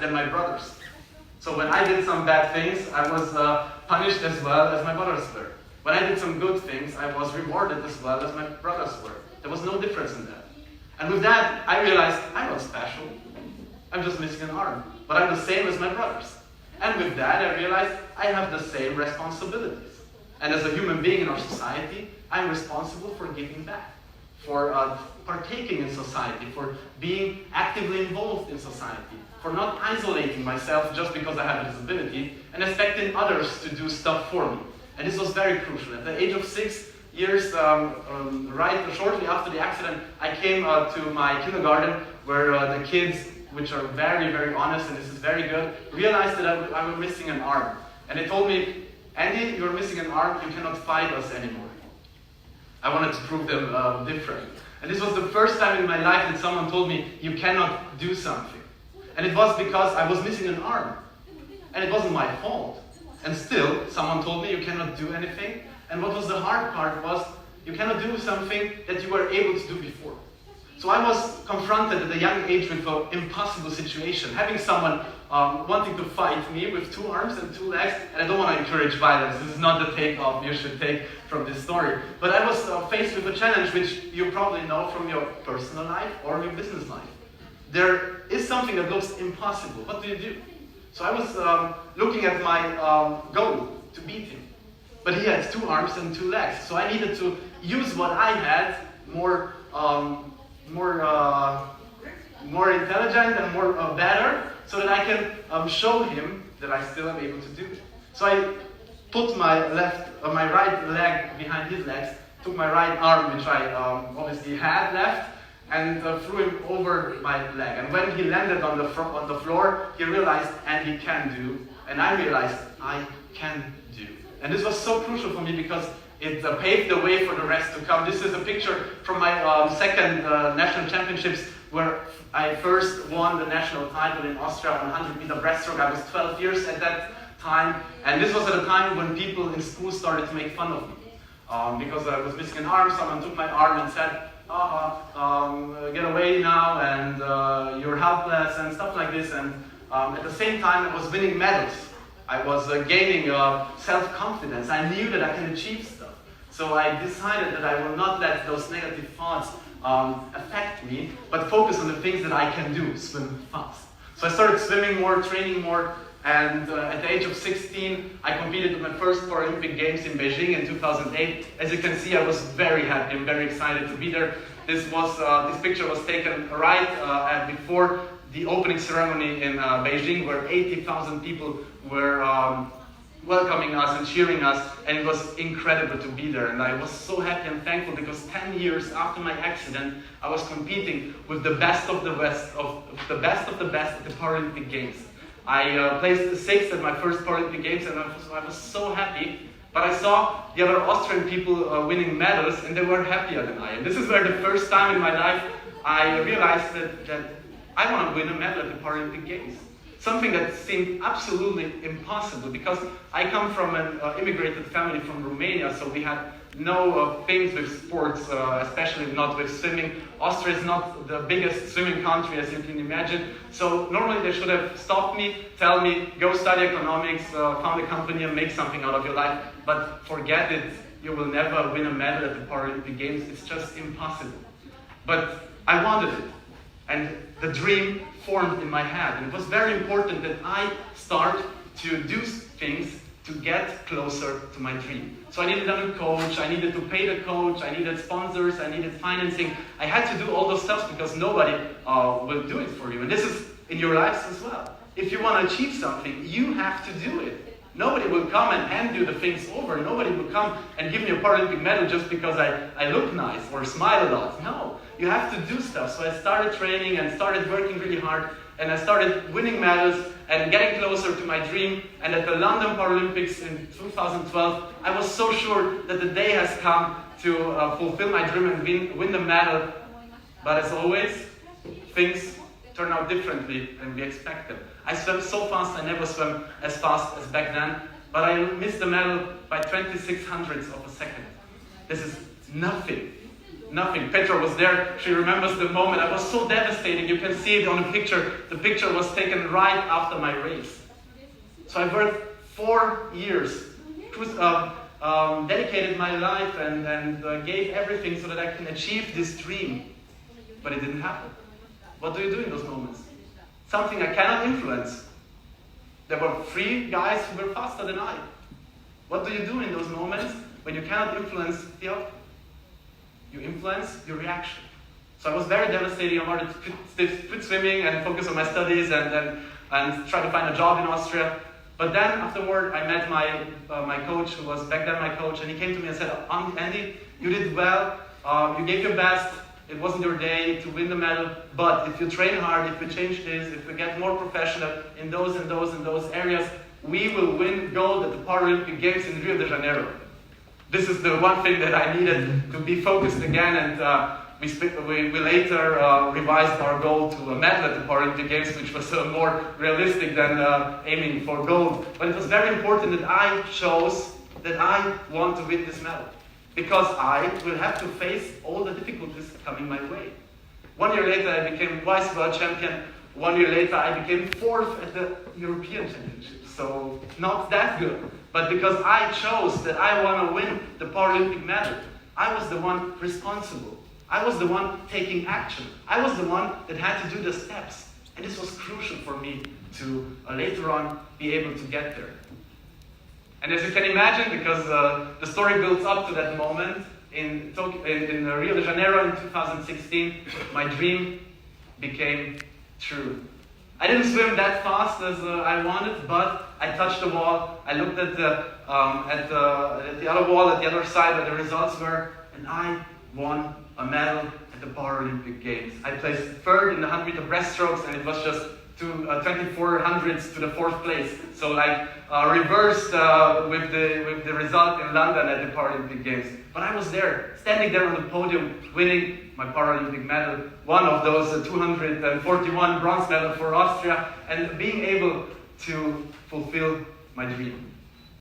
than my brothers. So when I did some bad things, I was punished as well as my brothers were. When I did some good things, I was rewarded as well as my brothers were. There was no difference in that. And with that, I realized I'm not special. I'm just missing an arm. But I'm the same as my brothers. And with that, I realized I have the same responsibilities. And as a human being in our society, I'm responsible for giving back, for partaking in society, for being actively involved in society, for not isolating myself just because I have a disability and expecting others to do stuff for me. And this was very crucial. At the age of 6 years, right shortly after the accident, I came to my kindergarten where the kids, which are very, very honest, and this is very good, realized that I was missing an arm. And they told me, Andy, you're missing an arm, you cannot fight us anymore. I wanted to prove them different. And this was the first time in my life that someone told me, you cannot do something. And it was because I was missing an arm. And it wasn't my fault. And still, someone told me you cannot do anything. And what was the hard part was, you cannot do something that you were able to do before. So I was confronted at a young age with an impossible situation. Having someone wanting to fight me with 2 arms and 2 legs, and I don't want to encourage violence, this is not the takeoff you should take from this story. But I was faced with a challenge which you probably know from your personal life or your business life. There is something that looks impossible. What do you do? So I was looking at my goal to beat him. But he had 2 arms and 2 legs. So I needed to use what I had more intelligent and more better, so that I can show him that I still am able to do it. So I put my right leg behind his legs, took my right arm, which I obviously had left, and threw him over my leg. And when he landed on the floor, he realized, and he can do, and I realized, I can do. And this was so crucial for me because it paved the way for the rest to come. This is a picture from my second national championships, where I first won the national title in Austria on 100-meter breaststroke. I was 12 years at that time, and this was at a time when people in school started to make fun of me. Because I was missing an arm, someone took my arm and said, get away now, and you're helpless, and stuff like this. And at the same time, I was winning medals. I was gaining self-confidence. I knew that I can achieve stuff. So I decided that I will not let those negative thoughts affect me, but focus on the things that I can do, swim fast. So I started swimming more, training more, and at the age of 16, I competed in my first Paralympic Games in Beijing in 2008. As you can see, I was very happy and very excited to be there. This picture was taken right before the opening ceremony in Beijing, where 80,000 people were welcoming us and cheering us, and it was incredible to be there. And I was so happy and thankful because 10 years after my accident, I was competing with the best of the best at the Paralympic Games. I placed 6th at my first Paralympic Games, and I was so happy. But I saw the other Austrian people winning medals, and they were happier than I. And this is where the first time in my life I realized that I want to win a medal at the Paralympic Games. Something that seemed absolutely impossible, because I come from an immigrated family from Romania, so we had no things with sports, especially not with swimming. Austria is not the biggest swimming country, as you can imagine. So normally they should have stopped me, tell me, go study economics, found a company and make something out of your life. But forget it, you will never win a medal at the Paralympic Games. It's just impossible. But I wanted it. And the dream formed in my head. And it was very important that I start to do things to get closer to my dream. So I needed a new coach, I needed to pay the coach, I needed sponsors, I needed financing. I had to do all those stuff because nobody will do it for you. And this is in your lives as well. If you want to achieve something, you have to do it. Nobody will come and hand you the things over. Nobody will come and give me a Paralympic medal just because I look nice or smile a lot. No, you have to do stuff. So I started training and started working really hard, and I started winning medals and getting closer to my dream. And at the London Paralympics in 2012, I was so sure that the day has come to fulfill my dream and win the medal. But as always, things turn out differently than we expected. I swam so fast, I never swam as fast as back then, but I missed the medal by 26 hundredths of a second. This is nothing. nothing. Petra was there. She remembers the moment. I was so devastated. You can see it on the picture. The picture was taken right after my race. So I worked 4 years, dedicated my life and gave everything so that I can achieve this dream. But it didn't happen. What do you do in those moments? Something I cannot influence. There were 3 guys who were faster than I. What do you do in those moments when you cannot influence the outcome? You influence your reaction. So I was very devastated. I wanted to quit swimming and focus on my studies and try to find a job in Austria. But then afterward, I met my coach, who was back then my coach, and he came to me and said, Andy, you did well. You gave your best. It wasn't your day to win the medal, but if you train hard, if we change this, if we get more professional in those and those areas, we will win gold at the Paralympic Games in Rio de Janeiro. This is the one thing that I needed to be focused again, and we later revised our goal to a medal at the Paralympic Games, which was more realistic than aiming for gold. But it was very important that I chose that I want to win this medal, because I will have to face all the difficulties coming my way. 1 year later, I became vice world champion. 1 year later, I became 4th at the European Championships. So not that good. But because I chose that I want to win the Paralympic medal, I was the one responsible. I was the one taking action. I was the one that had to do the steps. And this was crucial for me to later on be able to get there. And as you can imagine, because the story builds up to that moment, in Rio de Janeiro in 2016, my dream became true. I didn't swim that fast as I wanted, but I touched the wall. I looked at the other wall, at the other side where the results were, and I won a medal at the Paralympic Games. I placed 3rd in the 100 meter breaststrokes, and it was just 24 hundredths to the 4th place. So like reversed with the result in London at the Paralympic Games. But I was there, standing there on the podium, winning my Paralympic medal, one of those 241 bronze medals for Austria, and being able to fulfill my dream.